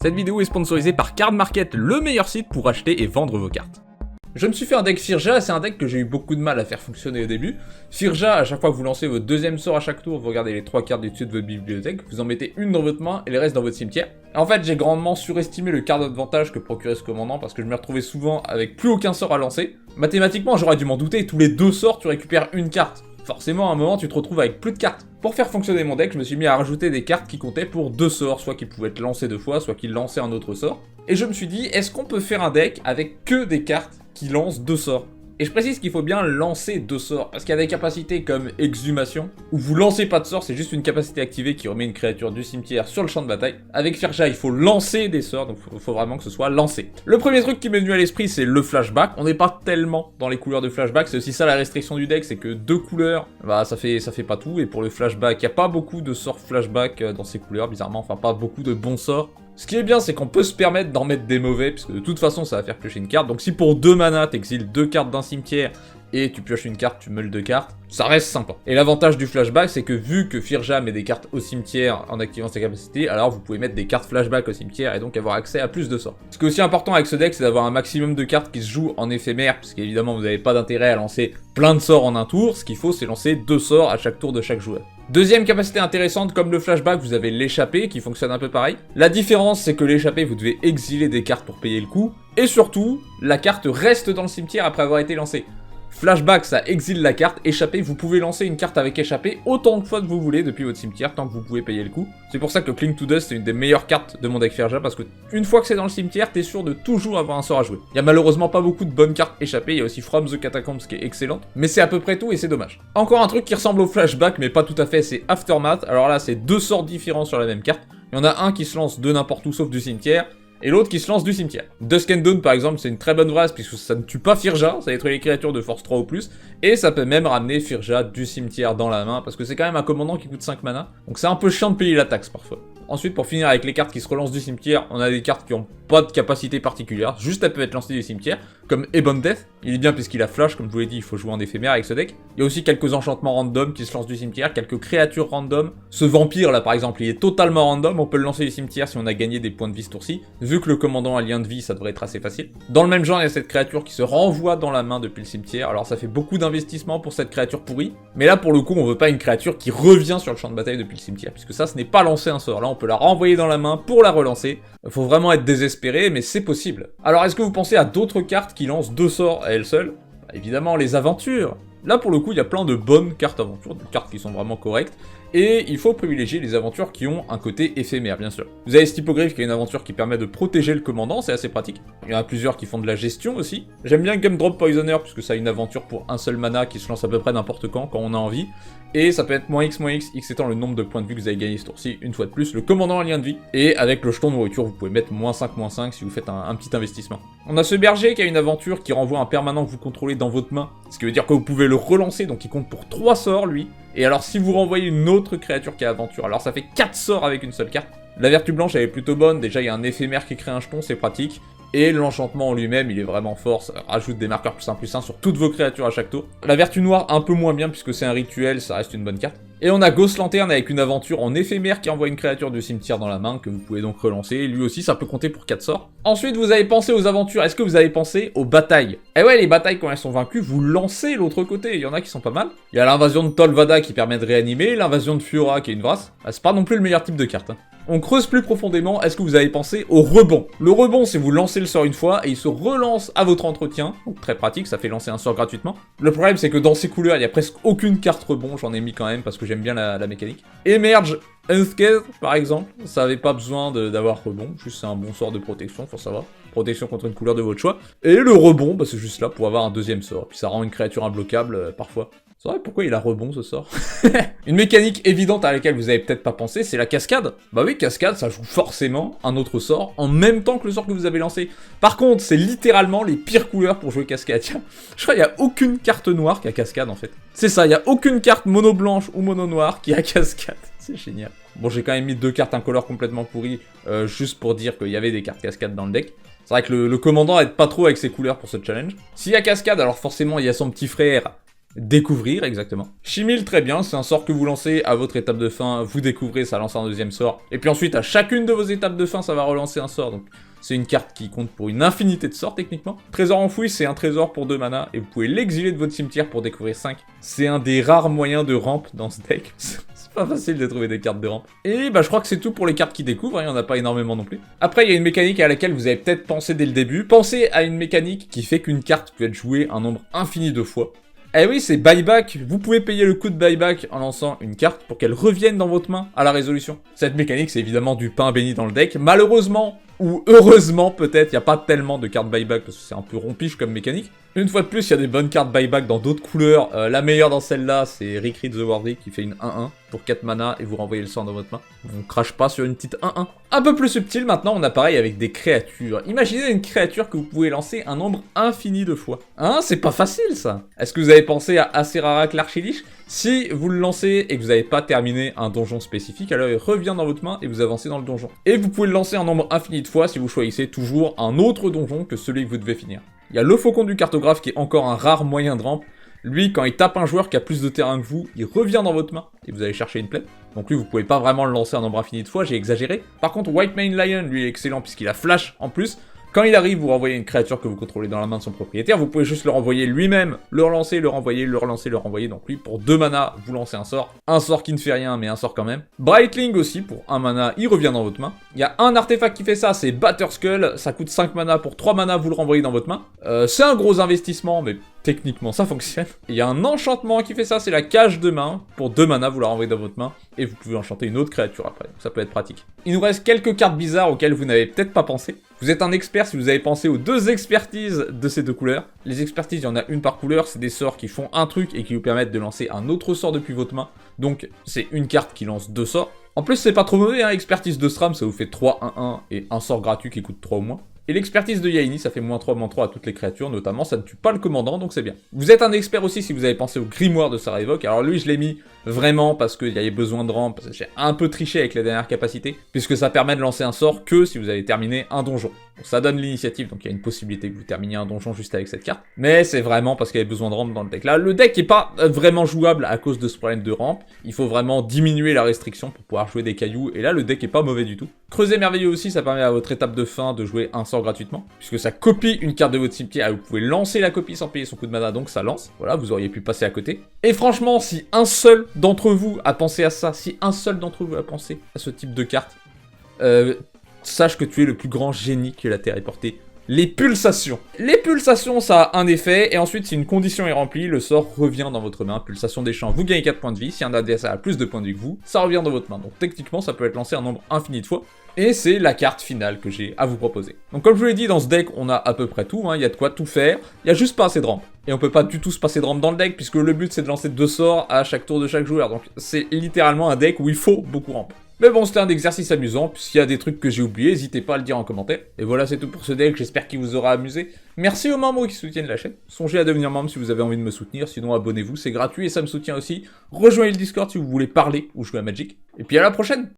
Cette vidéo est sponsorisée par Card Market, le meilleur site pour acheter et vendre vos cartes. Je me suis fait un deck Firja, c'est un deck que j'ai eu beaucoup de mal à faire fonctionner au début. Firja, à chaque fois que vous lancez votre deuxième sort à chaque tour, vous regardez les 3 cartes du dessus de votre bibliothèque, vous en mettez une dans votre main et les restes dans votre cimetière. En fait, j'ai grandement surestimé le card avantage que procurait ce commandant parce que je me retrouvais souvent avec plus aucun sort à lancer. Mathématiquement, j'aurais dû m'en douter, tous les 2 sorts, tu récupères une carte. Forcément, à un moment, tu te retrouves avec plus de cartes. Pour faire fonctionner mon deck, je me suis mis à rajouter des cartes qui comptaient pour 2 sorts, soit qui pouvaient être lancés 2 fois, soit qui lançaient un autre sort. Et je me suis dit, est-ce qu'on peut faire un deck avec que des cartes qui lancent 2 sorts? Et je précise qu'il faut bien lancer 2 sorts, parce qu'il y a des capacités comme Exhumation, où vous lancez pas de sort, c'est juste une capacité activée qui remet une créature du cimetière sur le champ de bataille. Avec Firja, il faut lancer des sorts, donc il faut vraiment que ce soit lancé. Le premier truc qui m'est venu à l'esprit, c'est le flashback. On n'est pas tellement dans les couleurs de flashback, c'est aussi ça la restriction du deck, c'est que 2 couleurs, bah ça fait pas tout, et pour le flashback, il n'y a pas beaucoup de sorts flashback dans ces couleurs, bizarrement, enfin pas beaucoup de bons sorts. Ce qui est bien, c'est qu'on peut se permettre d'en mettre des mauvais, puisque de toute façon, ça va faire piocher une carte. Donc si pour 2 mana, t'exiles 2 cartes d'un cimetière, et tu pioches une carte, tu meules 2 cartes, ça reste sympa. Et l'avantage du flashback, c'est que vu que Firja met des cartes au cimetière en activant ses capacités, alors vous pouvez mettre des cartes flashback au cimetière, et donc avoir accès à plus de sorts. Ce qui est aussi important avec ce deck, c'est d'avoir un maximum de cartes qui se jouent en éphémère, parce qu'évidemment, vous n'avez pas d'intérêt à lancer plein de sorts en un tour. Ce qu'il faut, c'est lancer 2 sorts à chaque tour de chaque joueur. Deuxième capacité intéressante, comme le flashback, vous avez l'échappée qui fonctionne un peu pareil. La différence, c'est que l'échappée, vous devez exiler des cartes pour payer le coup. Et surtout, la carte reste dans le cimetière après avoir été lancée. Flashback, ça exile la carte. Échappée, vous pouvez lancer une carte avec échappée autant de fois que vous voulez depuis votre cimetière, tant que vous pouvez payer le coup. C'est pour ça que Cling to Dust, c'est une des meilleures cartes de mon deck Firja, parce que une fois que c'est dans le cimetière, t'es sûr de toujours avoir un sort à jouer. Il y a malheureusement pas beaucoup de bonnes cartes échappées, il y a aussi From the Catacombs qui est excellente, mais c'est à peu près tout et c'est dommage. Encore un truc qui ressemble au flashback, mais pas tout à fait, c'est Aftermath. Alors là, c'est 2 sorts différents sur la même carte. Il y en a un qui se lance de n'importe où sauf du cimetière, et l'autre qui se lance du cimetière. Dusk and Dawn par exemple, c'est une très bonne phrase puisque ça ne tue pas Firja, ça détruit les créatures de force 3 ou plus, et ça peut même ramener Firja du cimetière dans la main, parce que c'est quand même un commandant qui coûte 5 mana, donc c'est un peu chiant de payer la taxe parfois. Ensuite, pour finir avec les cartes qui se relancent du cimetière, on a des cartes qui ont pas de capacité particulière, juste elles peuvent être lancées du cimetière, comme Ebon Death. Il est bien puisqu'il a flash, comme je vous l'ai dit, il faut jouer en éphémère avec ce deck. Il y a aussi quelques enchantements random qui se lancent du cimetière, quelques créatures random. Ce vampire là par exemple, il est totalement random, on peut le lancer du cimetière si on a gagné des points de vie ce tour-ci. Vu que le commandant a lien de vie, ça devrait être assez facile. Dans le même genre, il y a cette créature qui se renvoie dans la main depuis le cimetière, alors ça fait beaucoup d'investissement pour cette créature pourrie. Mais là pour le coup, on veut pas une créature qui revient sur le champ de bataille depuis le cimetière, puisque ça ce n'est pas lancer un sort, là on peut la renvoyer dans la main pour la relancer. Faut vraiment être désespéré, mais c'est possible. Alors est-ce que vous pensez à d'autres cartes qui lancent 2 sorts à elles seules? Bah, évidemment les aventures. Là pour le coup il y a plein de bonnes cartes aventures, des cartes qui sont vraiment correctes, et il faut privilégier les aventures qui ont un côté éphémère bien sûr. Vous avez Hippogriff qui est une aventure qui permet de protéger le commandant, c'est assez pratique. Il y en a plusieurs qui font de la gestion aussi. J'aime bien Gumdrop Poisoner puisque ça a une aventure pour un seul mana qui se lance à peu près n'importe quand on a envie. Et ça peut être -X, X étant le nombre de points de vie que vous avez gagné ce tour-ci, une fois de plus, le commandant a lien de vie. Et avec le jeton nourriture, vous pouvez mettre -5 si vous faites un petit investissement. On a ce berger qui a une aventure qui renvoie un permanent que vous contrôlez dans votre main, ce qui veut dire que vous pouvez le relancer, donc il compte pour 3 sorts lui. Et alors si vous renvoyez une autre créature qui a aventure, alors ça fait 4 sorts avec une seule carte. La vertu blanche elle est plutôt bonne, déjà il y a un éphémère qui crée un jeton, c'est pratique. Et l'enchantement en lui-même, il est vraiment fort, ça rajoute des marqueurs +1/+1 sur toutes vos créatures à chaque tour. La vertu noire, un peu moins bien, puisque c'est un rituel, ça reste une bonne carte. Et on a Ghost Lantern avec une aventure en éphémère qui envoie une créature du cimetière dans la main, que vous pouvez donc relancer, lui aussi ça peut compter pour 4 sorts. Ensuite, vous avez pensé aux aventures, est-ce que vous avez pensé aux batailles? Eh ouais, les batailles quand elles sont vaincues, vous lancez l'autre côté, il y en a qui sont pas mal. Il y a l'invasion de Tolvada qui permet de réanimer, l'invasion de Fiora qui est une vrasse. Ah, c'est pas non plus le meilleur type de carte, hein. On creuse plus profondément, est-ce que vous avez pensé au rebond? Le rebond, c'est vous lancez le sort une fois et il se relance à votre entretien, donc très pratique, ça fait lancer un sort gratuitement. Le problème, c'est que dans ces couleurs, il y a presque aucune carte rebond, j'en ai mis quand même parce que j'aime bien la mécanique. Emerge Unscathed, par exemple, ça avait pas besoin d'avoir rebond, juste c'est un bon sort de protection, faut savoir. Protection contre une couleur de votre choix. Et le rebond, bah c'est juste là pour avoir un deuxième sort, puis ça rend une créature imbloquable parfois. C'est vrai, pourquoi il a rebond ce sort? Une mécanique évidente à laquelle vous avez peut-être pas pensé, c'est la cascade. Bah oui, cascade, ça joue forcément un autre sort en même temps que le sort que vous avez lancé. Par contre, c'est littéralement les pires couleurs pour jouer cascade. Tiens, je crois qu'il y a aucune carte noire qui a cascade en fait. C'est ça, il y a aucune carte mono blanche ou mono noire qui a cascade. C'est génial. Bon, j'ai quand même mis 2 cartes incolores complètement pourries, juste pour dire qu'il y avait des cartes cascade dans le deck. C'est vrai que le commandant aide pas trop avec ses couleurs pour ce challenge. S'il y a cascade, alors forcément il y a son petit frère Découvrir, exactement. Chimile, très bien, c'est un sort que vous lancez à votre étape de fin, vous découvrez, ça lance un deuxième sort. Et puis ensuite, à chacune de vos étapes de fin, ça va relancer un sort, donc c'est une carte qui compte pour une infinité de sorts, techniquement. Trésor enfoui, c'est un trésor pour 2 mana, et vous pouvez l'exiler de votre cimetière pour découvrir 5. C'est un des rares moyens de rampe dans ce deck. C'est pas facile de trouver des cartes de rampe. Et bah je crois que c'est tout pour les cartes qui découvrent, il y en a pas énormément non plus. Après, il y a une mécanique à laquelle vous avez peut-être pensé dès le début. Pensez à une mécanique qui fait qu'une carte peut être jouée un nombre infini de fois. Eh oui, c'est buyback. Vous pouvez payer le coût de buyback en lançant une carte pour qu'elle revienne dans votre main à la résolution. Cette mécanique, c'est évidemment du pain béni dans le deck. Malheureusement, ou heureusement peut-être, il n'y a pas tellement de cartes buyback parce que c'est un peu rompiche comme mécanique. Une fois de plus, il y a des bonnes cartes buyback dans d'autres couleurs. La meilleure dans celle-là, c'est Rikrit the Worthy qui fait une 1-1 pour 4 mana et vous renvoyez le sort dans votre main. On crache pas sur une petite 1-1. Un peu plus subtil maintenant, on a pareil avec des créatures. Imaginez une créature que vous pouvez lancer un nombre infini de fois. Hein, c'est pas facile ça. Est-ce que vous avez pensé à Acerarac l'Archiliche? Si vous le lancez et que vous n'avez pas terminé un donjon spécifique, alors il revient dans votre main et vous avancez dans le donjon. Et vous pouvez le lancer un nombre infini de fois si vous choisissez toujours un autre donjon que celui que vous devez finir. Il y a le Faucon du Cartographe qui est encore un rare moyen de rampe. Lui, quand il tape un joueur qui a plus de terrain que vous, il revient dans votre main et vous allez chercher une plaie. Donc lui, vous pouvez pas vraiment le lancer un nombre infini de fois, j'ai exagéré. Par contre, White Mane Lion, lui, est excellent puisqu'il a flash en plus. Quand il arrive, vous renvoyez une créature que vous contrôlez dans la main de son propriétaire, vous pouvez juste le renvoyer lui-même, le relancer, le renvoyer, le relancer, le renvoyer. Donc lui, pour 2 mana, vous lancez un sort qui ne fait rien, mais un sort quand même. Brightling aussi, pour 1 mana, il revient dans votre main. Il y a un artefact qui fait ça, c'est Batterskull, ça coûte 5 mana, pour 3 mana, vous le renvoyez dans votre main. C'est un gros investissement, mais techniquement, ça fonctionne. Il y a un enchantement qui fait ça, c'est la cage de main. Pour 2 mana, vous la renvoyez dans votre main, et vous pouvez enchanter une autre créature après, donc ça peut être pratique. Il nous reste quelques cartes bizarres auxquelles vous n'avez peut-être pas pensé. Vous êtes un expert si vous avez pensé aux 2 expertises de ces 2 couleurs. Les expertises, il y en a une par couleur, c'est des sorts qui font un truc et qui vous permettent de lancer un autre sort depuis votre main. Donc c'est une carte qui lance 2 sorts. En plus c'est pas trop mauvais, hein, expertise de Stram, ça vous fait 3-1-1 et un sort gratuit qui coûte 3 ou moins. Et l'expertise de Yaini, ça fait -3/-3 à toutes les créatures, notamment ça ne tue pas le commandant, donc c'est bien. Vous êtes un expert aussi si vous avez pensé au grimoire de Sarah Evoque. Alors lui, je l'ai mis vraiment parce qu'il y avait besoin de rampe, parce que j'ai un peu triché avec la dernière capacité, puisque ça permet de lancer un sort que si vous avez terminé un donjon. Donc ça donne l'initiative, donc il y a une possibilité que vous terminiez un donjon juste avec cette carte. Mais c'est vraiment parce qu'il y avait besoin de rampe dans le deck. Là, le deck est pas vraiment jouable à cause de ce problème de rampe. Il faut vraiment diminuer la restriction pour pouvoir jouer des cailloux, et là, le deck est pas mauvais du tout. Creuser merveilleux aussi, ça permet à votre étape de fin de jouer un sort gratuitement, puisque ça copie une carte de votre cimetière et vous pouvez lancer la copie sans payer son coup de mana, donc ça lance. Voilà, vous auriez pu passer à côté. Et franchement, si un seul d'entre vous a pensé à ça, si un seul d'entre vous a pensé à ce type de carte, sache que tu es le plus grand génie que la Terre ait porté. Les pulsations. Les pulsations, ça a un effet, et ensuite, si une condition est remplie, le sort revient dans votre main. Pulsation des champs, vous gagnez 4 points de vie. Si un adversaire a plus de points de vie que vous, ça revient dans votre main. Donc techniquement, ça peut être lancé un nombre infini de fois. Et c'est la carte finale que j'ai à vous proposer. Donc comme je vous l'ai dit, dans ce deck, on a à peu près tout, hein. Il y a de quoi tout faire. Il y a juste pas assez de rampe. Et on peut pas du tout se passer de rampe dans le deck, puisque le but c'est de lancer 2 sorts à chaque tour de chaque joueur. Donc c'est littéralement un deck où il faut beaucoup rampe. Mais bon, c'était un exercice amusant, puis s'il y a des trucs que j'ai oubliés, n'hésitez pas à le dire en commentaire. Et voilà, c'est tout pour ce deck, j'espère qu'il vous aura amusé. Merci aux membres qui soutiennent la chaîne. Songez à devenir membre si vous avez envie de me soutenir, sinon abonnez-vous, c'est gratuit et ça me soutient aussi. Rejoignez le Discord si vous voulez parler ou jouer à Magic. Et puis à la prochaine!